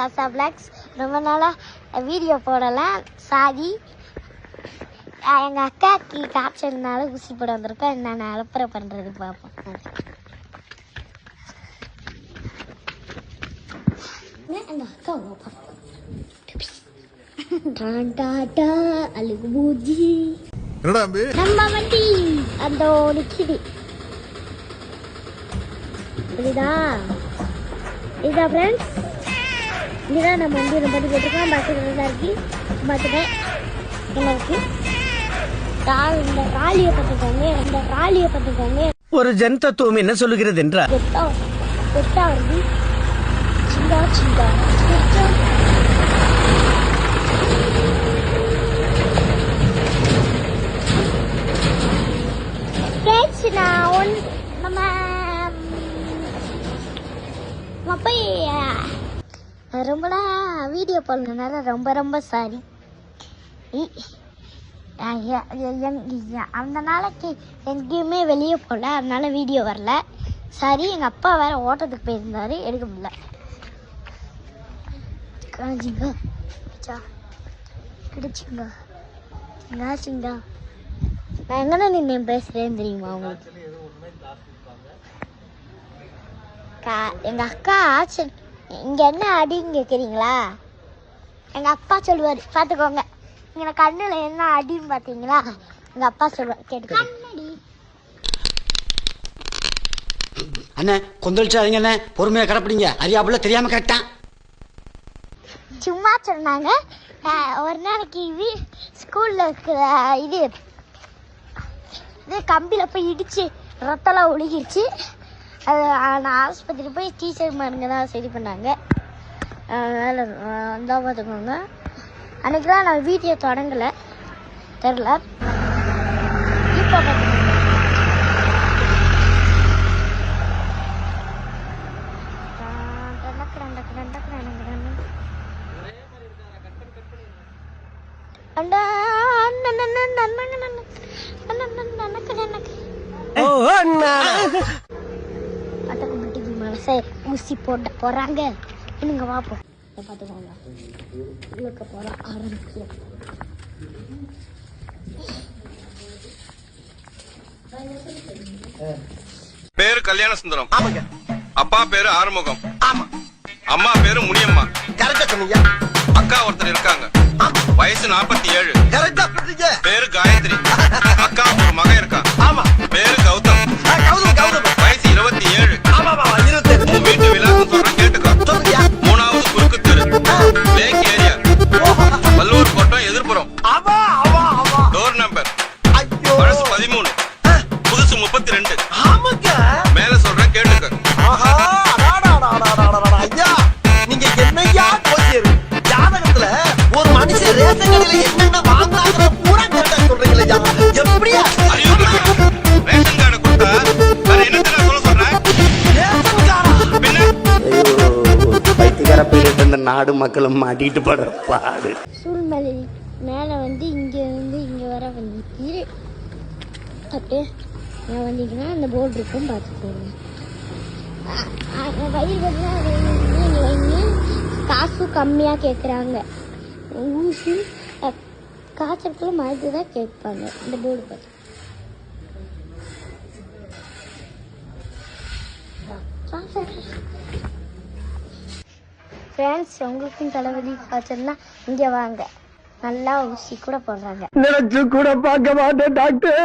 சாசா blocks. ரொம்ப நாளாக video போடலாம், சாரி. எங்கள் அக்காக்கு காய்ச்சல்னால ஊசி போட வந்திருக்கோம். நான் அலப்பறை பண்ணுறது பார்ப்போம். எங்கள் அக்கா அழுகு பூஜி நம்ம வண்டி அந்த நிற்கிது. புரியுதா? இதுதான் ஃப்ரெண்ட்ஸ், இதுதான் நம்ம வண்டி ரொம்ப போட்டிருக்கோம். பஸ்ஸு நல்லா இருக்கு. பார்த்துட்டேன் நல்லா இருக்கு. இந்த ராலியை பார்த்துக்கோங்க, இந்த ராலியை பார்த்துக்கோங்க. ஒரு ஜன் தத்துவம் என்ன சொல்லுகிறது என்றால் கொட்டா வருது. சிங்கா சிங்கா ரொம்ப வீடியோ போடணுனால ரொம்ப ரொம்ப சாரி. அந்த நாளைக்கு எங்கேயுமே வெளியே போகல, அதனால வீடியோ வரல. சாரி. எங்கள் அப்பா வேற ஓட்டத்துக்கு போயிருந்தாரு, எடுக்க முடியல. கிடைச்சிங்க சிங்கா. நான் எங்கன்னா நின்று பேசுறேன்னு தெரியுமா உங்களுக்கு? எங்கள் அக்கா இங்கே என்ன அடின்னு கேட்குறீங்களா? எங்கள் அப்பா சொல்லுவார், பார்த்துக்கோங்க. இங்கே கண்ணில் என்ன அடின்னு பார்த்தீங்களா? எங்கள் அப்பா சொல்லுவார், கேட்டுக்கோங்க. அண்ணே கொந்தளிச்சாதீங்க அண்ணே, பொறுமையாக கிடப்பிடிங்க. அறியாப்புல தெரியாமல் கேட்டான். சும்மா சொன்னாங்க. ஒரு நாளைக்கு ஸ்கூலில் இருக்கிற இது கம்பியில் போய் இடித்து ரத்தம்லாம் ஒழுகிருச்சு. அது நான் ஆஸ்பத்திரி போய் டீச்சர் மாருங்க தான் சரி பண்ணாங்க. அதனால் தான் பார்த்துக்கோங்க. அன்றைக்கெலாம் நான் வீடியோ தொடங்கலை, தெரில. இப்போ பார்த்துக்கோங்க. ஊசி போட போறாங்க. நீங்க வாப்போம், பார்த்துக்கோங்க. உங்களுக்கு போற ஆரம்பிக்கும். பேரு கல்யாண சுந்தரம். அப்பா பேரு ஆறுமுகம். அம்மா பேரு முனியம்மா. அக்கா ஒருத்தர் இருக்காங்க, வயசு 47. பேரு காயத்ரி. அக்கா ஒரு மகன் இருக்கா, பேரு கௌதம். வயசு 27. வீட்டு விலாசம் சொல்றேன், கேட்டுக்கோ. 3வது குறுக்கு தெரு, லேக் ஏரியா, வல்லூர் கோட்டம், எதிர்ப்புறம். டோர் நம்பர் பழசு 13, புதுசு 32. மேல சொல்றேன், கேட்டுக்க. நீங்க என்னையா கோச்சியர் ஜாதகத்துல ஒரு மனுஷன் ரேஷன் கடையில என்னென்ன வாங்குறாங்க பூரா கேட்டா சொல்றீங்களா? எப்படியா ரேஷன் கார்டு கொடுத்தா வேற என்னத்துல சொல்ல சொல்றேன்? பைத்தியக்கார போயிட்டு இந்த நாடு மக்களும் மாட்டிட்டு படுற பாடு. சூழ்நிலை மேலே இங்கே வர அப்படியே நான் வந்தீங்கன்னா அந்த போர்டு இருக்கும், பார்த்துக்கோங்க. வயிறு காசும் கம்மியாக கேட்குறாங்க. ஊசி காய்ச்சலுக்குள்ள மருந்து தான் கேட்பாங்க. இந்த போர்டு பார்த்து ஃப்ரெண்ட்ஸ், உங்களுக்கும் தலைவலி காய்ச்சல்னா இங்கே வாங்க, நல்லா ஊசி கூட போடுறாங்க. நினைச்சு கூட பார்க்க மாட்டேன் டாக்டர்.